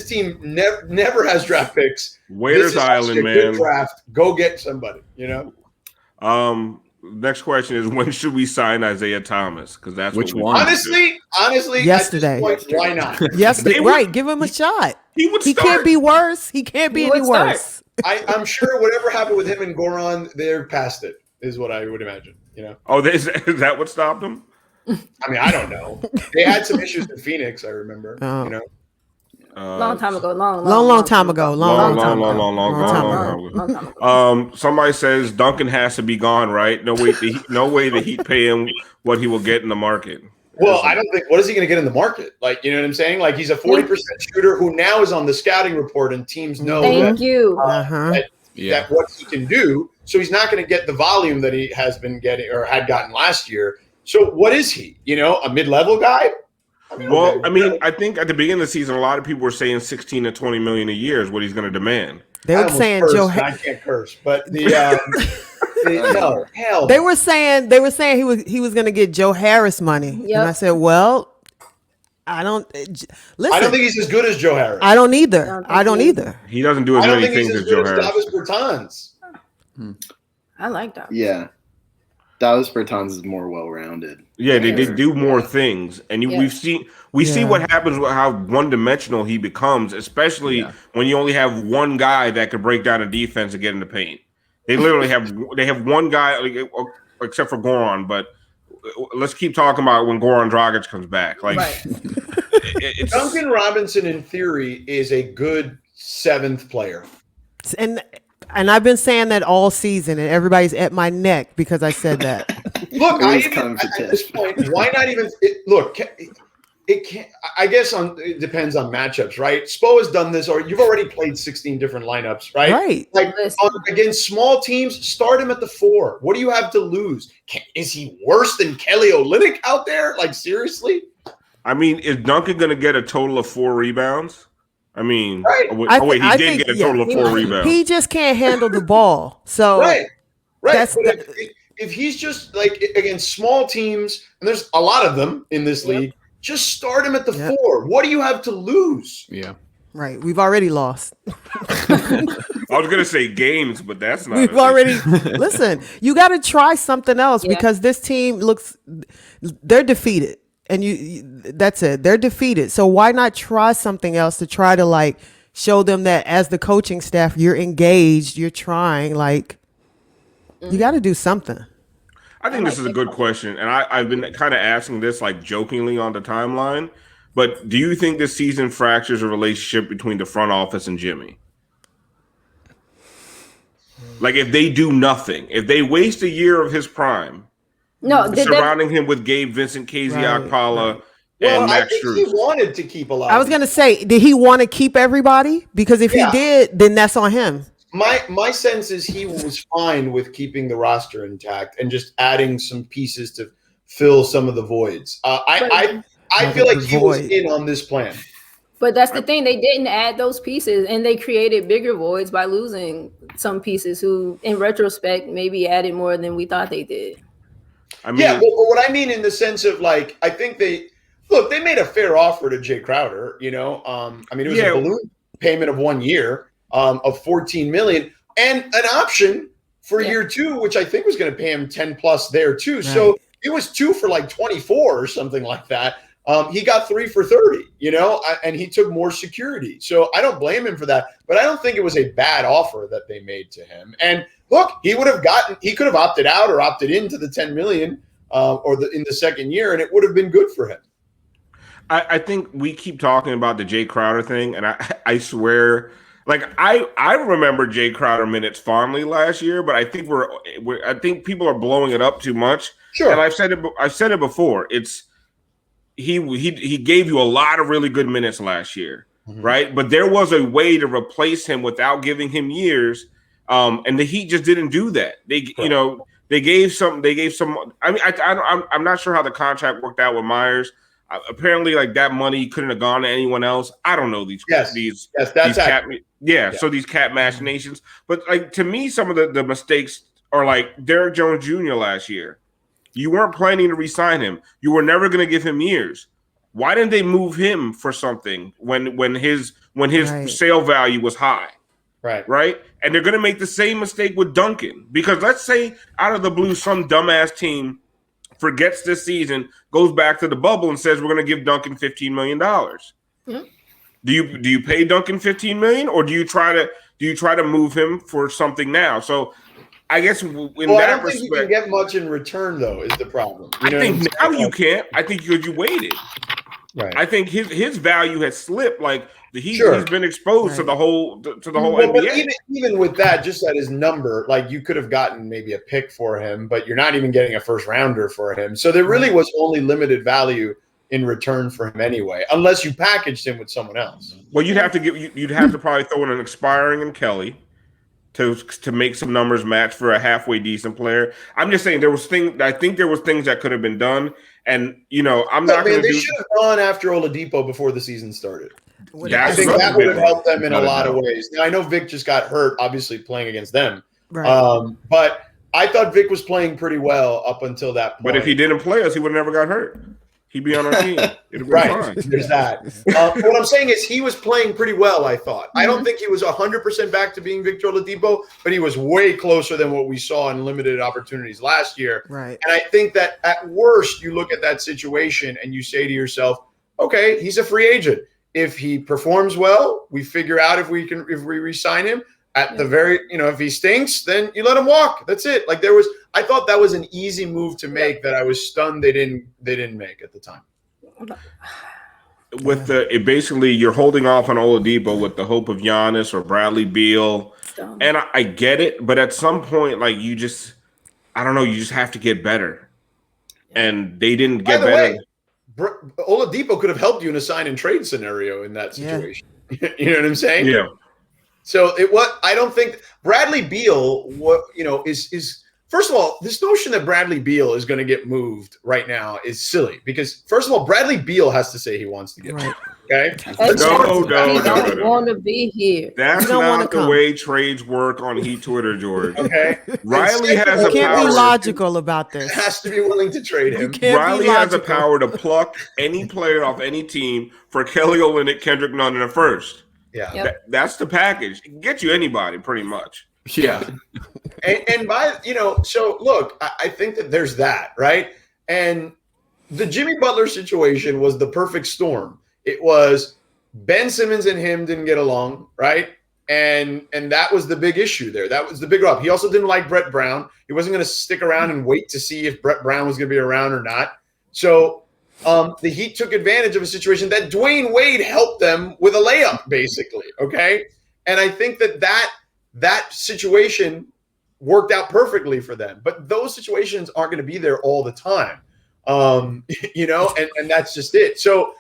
S6: team never has draft picks.
S2: Where's Island, man?
S6: Good draft. Go get somebody,
S2: Next question is, when should we sign Isaiah Thomas? Because that's
S4: which one.
S6: Honestly,
S3: yesterday.
S6: Why not?
S3: Yesterday, right? Give him a shot.
S2: He
S3: can't be worse. He can't be any worse.
S6: I'm sure whatever happened with him and Goran, they're past it. Is what I would imagine.
S2: Oh, is that what stopped him?
S6: I mean, I don't know. They had some issues in Phoenix. I remember.
S5: Long time ago.
S3: Long time ago.
S2: Somebody says Duncan has to be gone, right? No way the Heat pay him what he will get in the market.
S6: Well, I don't think. What is he going to get in the market? Like, you know what I'm saying? Like, he's a 40% shooter who now is on the scouting report, and teams know that what he can do. So he's not going to get the volume that he has been getting or had gotten last year. So what is he? A mid-level guy?
S2: I think at the beginning of the season, a lot of people were saying 16 to 20 million a year is what he's going to demand.
S3: They were saying
S6: I can't curse, but no, hell.
S3: They were saying he was going to get Joe Harris money, and I said, well, I don't listen.
S6: I don't think he's as good as Joe Harris.
S3: I don't either.
S2: He doesn't do as many things as Joe Harris.
S6: Davis Bertans.
S5: I like that.
S7: Yeah. Davis Bertans is more well-rounded.
S2: Yeah, they did do more things, and we see what happens with how one-dimensional he becomes, especially when you only have one guy that could break down a defense and get in the paint. They literally have one guy, except for Goran. But let's keep talking about when Goran Dragic comes back. Like,
S6: Duncan Robinson, in theory, is a good seventh player,
S3: And I've been saying that all season, and everybody's at my neck because I said that.
S6: Look, at this point, why not even look? It can't. I guess it depends on matchups, right? Spo has done this, or you've already played 16 different lineups, right?
S3: Right.
S6: Like against small teams, start him at the 4. What do you have to lose? Is he worse than Kelly Olynyk out there? Like, seriously?
S2: I mean, is Duncan going to get a total of 4 rebounds? I mean,
S3: he
S2: did get a total of 4 rebounds.
S3: He just can't handle the ball. So
S6: right. If he's just like against small teams, and there's a lot of them in this league, just start him at the 4. What do you have to lose?
S4: Yeah.
S3: Right. We've already lost.
S2: I was going to say games, but that's not.
S3: We've already listen. You got to try something else because this team they're defeated. And that's it. They're defeated. So why not try something else to try to show them that as the coaching staff, you're engaged, you're trying. You got to do something.
S2: I think this is a good question, and I've been kind of asking this jokingly on the timeline. But do you think this season fractures a relationship between the front office and Jimmy? Like, if they do nothing, if they waste a year of his prime.
S5: No,
S2: surrounding him with Gabe Vincent, KZ Okpala,
S6: Well,
S2: and
S6: I
S2: Max
S6: think
S2: Strus.
S6: he wanted to keep a lot.
S3: I was going to say, did he want to keep everybody? Because if he did, then that's on him.
S6: My sense is he was fine with keeping the roster intact and just adding some pieces to fill some of the voids. I feel like he was in on this plan.
S5: But that's the thing. They didn't add those pieces, and they created bigger voids by losing some pieces who, in retrospect, maybe added more than we thought they did.
S2: I mean,
S6: yeah, well, what I mean in the sense of like, I think they made a fair offer to Jay Crowder. You know, I mean, it was a balloon payment of 1 year of $14 million and an option for year 2, which I think was going to pay him 10 plus there too. Right. So it was 2 for like 24 or something like that. He got 3 for 30, you know, and he took more security. So I don't blame him for that, but I don't think it was a bad offer that they made to him. And look, he could have opted out or opted into the 10 million in the second year, and it would have been good for him.
S2: I think we keep talking about the Jay Crowder thing, and I swear, like I remember Jay Crowder minutes fondly last year, but I think I think people are blowing it up too much.
S6: Sure.
S2: And I've said it before. It's he gave you a lot of really good minutes last year, right? But there was a way to replace him without giving him years, and the Heat just didn't do that. You know, they gave some. I mean, I'm not sure how the contract worked out with Myers. Apparently, like that money couldn't have gone to anyone else. I don't know these so these cap machinations. But like to me, some of the mistakes are like Derrick Jones Jr. last year. You weren't planning to re-sign him. You were never going to give him years. Why didn't they move him for something when his sale value was high? Right. And they're going to make the same mistake with Duncan, because let's say out of the blue some dumbass team forgets this season, goes back to the bubble and says we're going to give Duncan $15 million. Mm-hmm. Do you pay Duncan $15 million, or do you try to move him for something now? So I guess I don't think
S6: you can get much in return, though, is the problem.
S2: I think now you can't. I think because you waited.
S6: Right.
S2: I think his value has slipped. Like he's been exposed to the whole NBA.
S6: But even with that, just at his number, like you could have gotten maybe a pick for him, but you're not even getting a first rounder for him. So there really was only limited value in return for him anyway, unless you packaged him with someone else.
S2: Well, you'd have to probably throw in an expiring in Kelly to make some numbers match for a halfway decent player. I'm just saying I think there was things that could have been done. And, you know, they
S6: should have gone after Oladipo before the season started.
S2: I
S6: think that would have helped them in a lot of ways. Now, I know Vic just got hurt, obviously, playing against them.
S3: Right.
S6: But I thought Vic was playing pretty well up until that point.
S2: But if he didn't play us, he would have never got hurt. He'd be on our team.
S6: Right. There's that. What I'm saying is he was playing pretty well, I thought. Mm-hmm. I don't think he was 100% back to being Victor Oladipo, but he was way closer than what we saw in limited opportunities last year.
S3: Right.
S6: And I think that at worst, you look at that situation and you say to yourself, okay, he's a free agent. If he performs well, we figure out if we re-sign him. At the very, if he stinks, then you let him walk. That's it. Like I thought that was an easy move to make that I was stunned they didn't make at the time.
S2: With basically you're holding off on Oladipo with the hope of Giannis or Bradley Beal, and I get it, but at some point, like you just have to get better, and they didn't get better.
S6: Oladipo could have helped you in a sign and trade scenario in that situation. Yeah. You know what I'm saying?
S2: Yeah.
S6: So I don't think Bradley Beal, is first of all, this notion that Bradley Beal is going to get moved right now is silly because first of all, Bradley Beal has to say he wants to get moved. Okay.
S5: He don't want to be here.
S2: That's not the way trades work on Heat Twitter, George.
S6: Okay.
S2: Riley has
S3: you can't be logical about this.
S6: Has to be willing to trade him.
S2: Riley has the power to pluck any player off any team for Kelly Olynyk, Kendrick Nunn in a first.
S6: Yeah,
S2: that's the package. It can get you anybody pretty much.
S6: Yeah. and so look, I think that there's that, right? And the Jimmy Butler situation was the perfect storm. It was Ben Simmons and him didn't get along, right? And that was the big issue there. That was the big rub. He also didn't like Brett Brown. He wasn't going to stick around and wait to see if Brett Brown was going to be around or not. So the Heat took advantage of a situation that Dwayne Wade helped them with a layup, basically. Okay. And I think that situation worked out perfectly for them, but those situations aren't going to be there all the time. and that's just it. So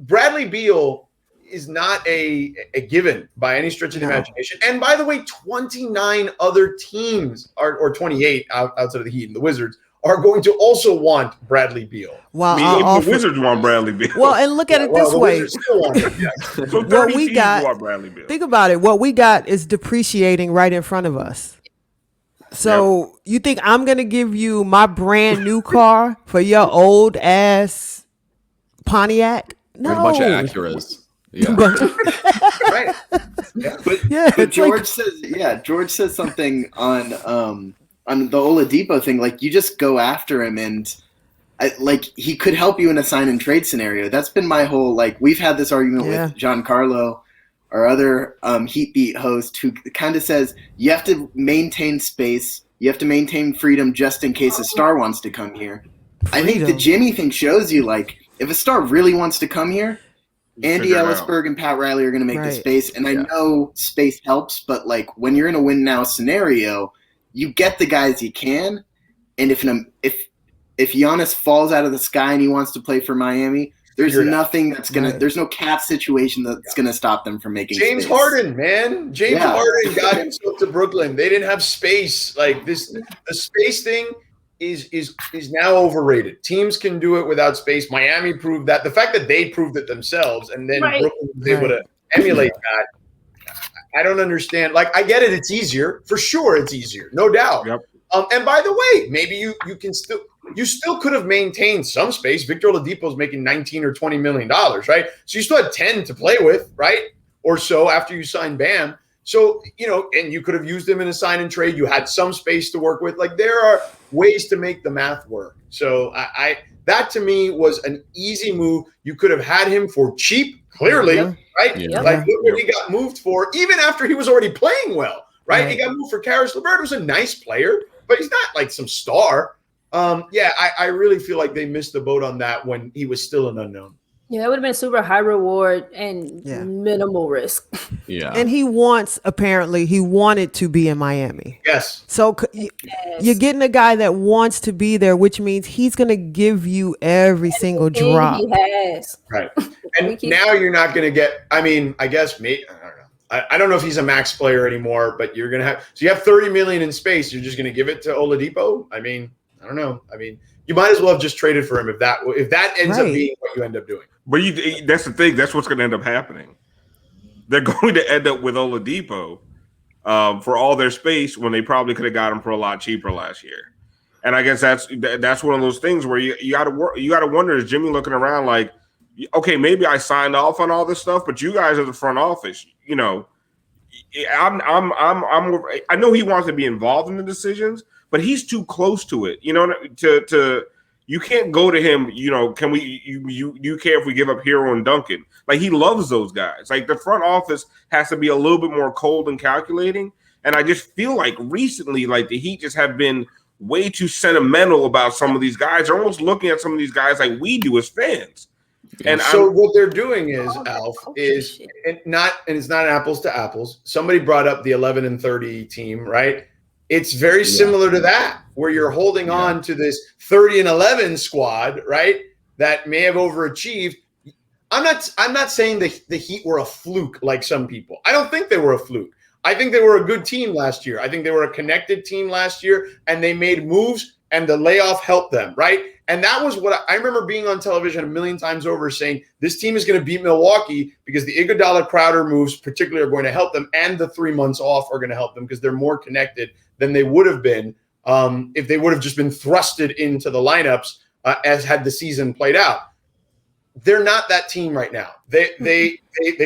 S6: Bradley Beal is not a given by any stretch of the imagination. And by the way, 29 other teams or 28 outside of the Heat and the Wizards are going to also want Bradley Beal.
S3: Well,
S2: even the Wizards want Bradley Beal.
S3: Well, and look at it this way.
S6: Still want him, yes.
S2: So 30 teams want Bradley Beal.
S3: Think about it. What we got is depreciating right in front of us. So you think I'm going to give you my brand new car for your old ass Pontiac? No.
S4: With a bunch of Acuras. Yeah.
S6: Right.
S7: Yeah. But George says something on the Oladipo thing. Like, you just go after him, and he could help you in a sign and trade scenario. That's been my whole, we've had this argument with Giancarlo, our other Heat Beat host, who kind of says you have to maintain space, you have to maintain freedom just in case a star wants to come here. I think the Jimmy thing shows you, if a star really wants to come here, Andy Ellisberg and Pat Riley are going to make the space. And I know space helps, but when you're in a win now scenario, you get the guys you can. And if Giannis falls out of the sky and he wants to play for Miami, there's nothing that's going to – there's no cap situation that's going to stop them from making
S6: James
S7: space.
S6: Harden, man. James Harden got himself to Brooklyn. They didn't have space. The space thing is now overrated. Teams can do it without space. Miami proved that. The fact that they proved it themselves and then Brooklyn was able to emulate that, I don't understand. I get it. It's easier. For sure it's easier. No doubt. Yep. And by the way, maybe you still could have maintained some space. Victor Oladipo is making $19 or $20 million, right? So you still had 10 to play with, right? Or so after you signed Bam. So, and you could have used him in a sign and trade. You had some space to work with. There are ways to make the math work. So that to me was an easy move. You could have had him for cheap, clearly, right? Yeah. Look what he got moved for, even after he was already playing well, right? He got moved for Karis LeVert, who's a nice player, but he's not some star. I really feel like they missed the boat on that when he was still an unknown.
S5: Yeah, it would have been super high reward and minimal risk.
S3: Yeah. And he wanted to be in Miami.
S6: Yes.
S3: So you're getting a guy that wants to be there, which means he's going to give you every single drop.
S5: He has.
S6: Right. And now you're not going to get, I guess, maybe, I don't know. I don't know if he's a max player anymore, but you're going to have, so you have $30 million in space. You're just going to give it to Oladipo? I don't know. You might as well have just traded for him if that ends up being what you end up doing.
S2: But that's the thing. That's what's going to end up happening. They're going to end up with Oladipo for all their space when they probably could have got him for a lot cheaper last year. And I guess that's one of those things where you got to wonder, is Jimmy looking around okay, maybe I signed off on all this stuff, but you guys are the front office. I know he wants to be involved in the decisions, but he's too close to it. You can't go to him, can we, you care if we give up Hero and Duncan? He loves those guys. The front office has to be a little bit more cold and calculating. And I just feel like recently, the Heat just have been way too sentimental about some of these guys. They're almost looking at some of these guys like we do as fans.
S6: And so what they're doing is, Alf, is it's not apples to apples. Somebody brought up the 11 and 30 team, right? It's very similar to that, where you're holding on to this 30 and 11 squad, right? That may have overachieved. I'm not saying the Heat were a fluke like some people. I don't think they were a fluke. I think they were a good team last year. I think they were a connected team last year, and they made moves, and the layoff helped them, right? And that was what I remember being on television a million times over saying, this team is going to beat Milwaukee because the Iguodala-Crowder moves particularly are going to help them, and the 3 months off are going to help them because they're more connected than they would have been if they would have just been thrusted into the lineups as had the season played out. They're not that team right now. They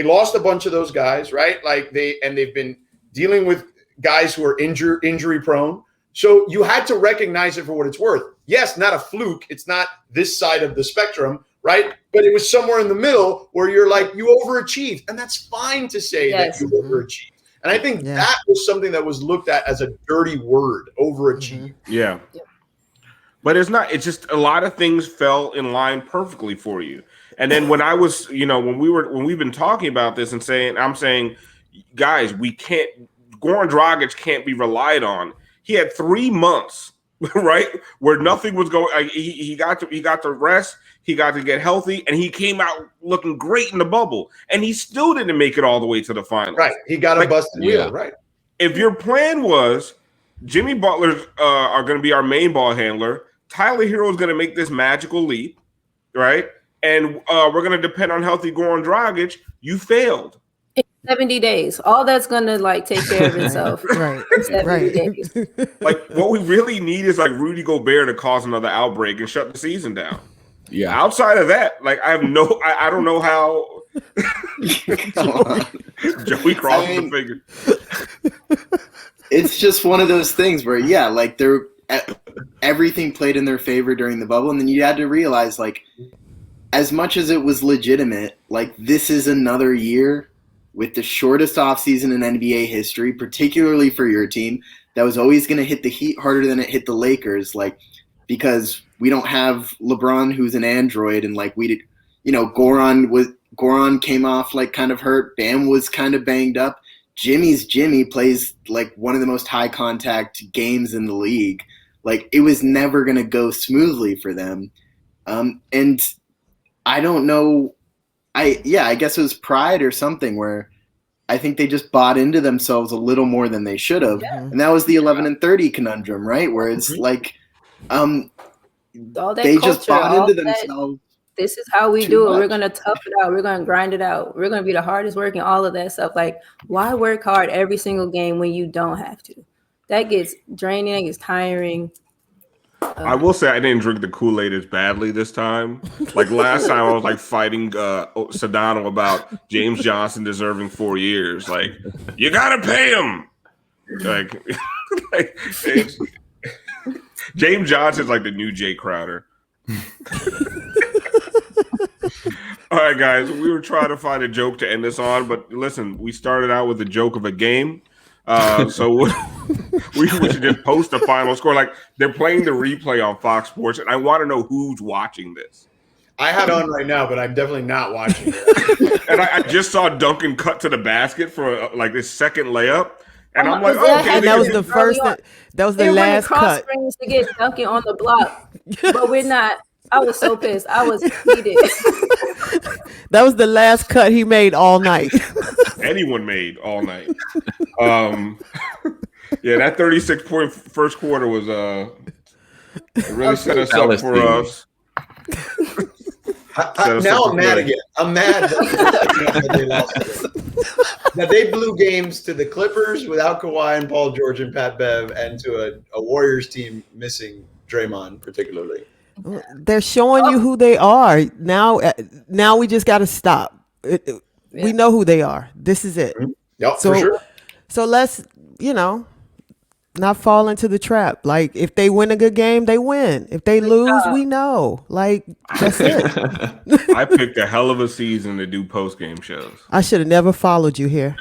S6: lost a bunch of those guys, right? They've been dealing with guys who are injury prone. So you had to recognize it for what it's worth. Yes, not a fluke. It's not this side of the spectrum, right? But it was somewhere in the middle where you're you overachieved. And that's fine to say that you overachieved. And I think that was something that was looked at as a dirty word, overachieved.
S2: Yeah. But it's not. It's just a lot of things fell in line perfectly for you. And then when I was, when we've been talking about this and I'm saying, guys, Goran Dragic can't be relied on. He had 3 months right? Where nothing was going. He got to rest. He got to get healthy, and he came out looking great in the bubble. And he still didn't make it all the way to the finals.
S6: Right. He got a busted wheel. Right.
S2: If your plan was Jimmy Butler are going to be our main ball handler, Tyler Hero is going to make this magical leap, right? And we're going to depend on healthy Goran Dragic, you failed.
S5: 70 days. All that's going to like take care of itself.
S3: Right.
S5: 70 days.
S2: Like what we really need is like Rudy Gobert to cause another outbreak and shut the season down.
S4: Yeah.
S2: Outside of that, like I don't know how Joey crosses the finger.
S7: It's just one of those things where, yeah, like everything played in their favor during the bubble. And then you had to realize, like, as much as it was legitimate, like this is another year with the shortest offseason in NBA history, particularly for your team, that was always going to hit the Heat harder than it hit the Lakers, like, because we don't have LeBron, who's an android, and like we did, Goran came off like kind of hurt. Bam was kind of banged up. Jimmy plays like one of the most high contact games in the league. Like it was never going to go smoothly for them. And I don't know. I guess it was pride or something where I think they just bought into themselves a little more than they should have. Yeah. And that was the 11-30 conundrum, right? Where it's like,
S5: all that
S7: they
S5: culture,
S7: just bought into themselves.
S5: This is how we do it. We're going to tough it out. We're going to grind it out. We're going to be the hardest working, all of that stuff. Like, why work hard every single game when you don't have to? That gets draining. It gets tiring.
S2: I will say I didn't drink the Kool-Aid as badly this time. Like last time I was like fighting Sedano about James Johnson deserving 4 years. Like, you got to pay him. Like James Johnson's like the new Jay Crowder. All right, guys, we were trying to find a joke to end this on, but listen, we started out with a joke of a game. So we should just post the final score. Like they're playing the replay on Fox Sports, and I want to know who's watching this.
S6: I had on right now, but I'm definitely not watching it.
S2: And I just saw Duncan cut to the basket for like this second layup. And I'm like,
S3: okay, that was the first. That was the last cut.
S5: To get Duncan on the block, but we're not. I was so pissed. I was heated.
S3: That was the last cut he made all night.
S2: Anyone made all night. Yeah, that 36-point first quarter was it really set us up for us.
S6: Now I'm mad again. I'm mad that they lost it. That they blew games to the Clippers without Kawhi and Paul George and Pat Bev, and to a Warriors team missing Draymond particularly.
S3: They're showing you who they are. Now we just got to stop. We know who they are. This is it.
S6: Yep, for sure.
S3: So let's, not fall into the trap. Like, if they win a good game, they win. If they lose, we know. Like, that's it.
S2: I picked a hell of a season to do post-game shows.
S3: I should have never followed you here.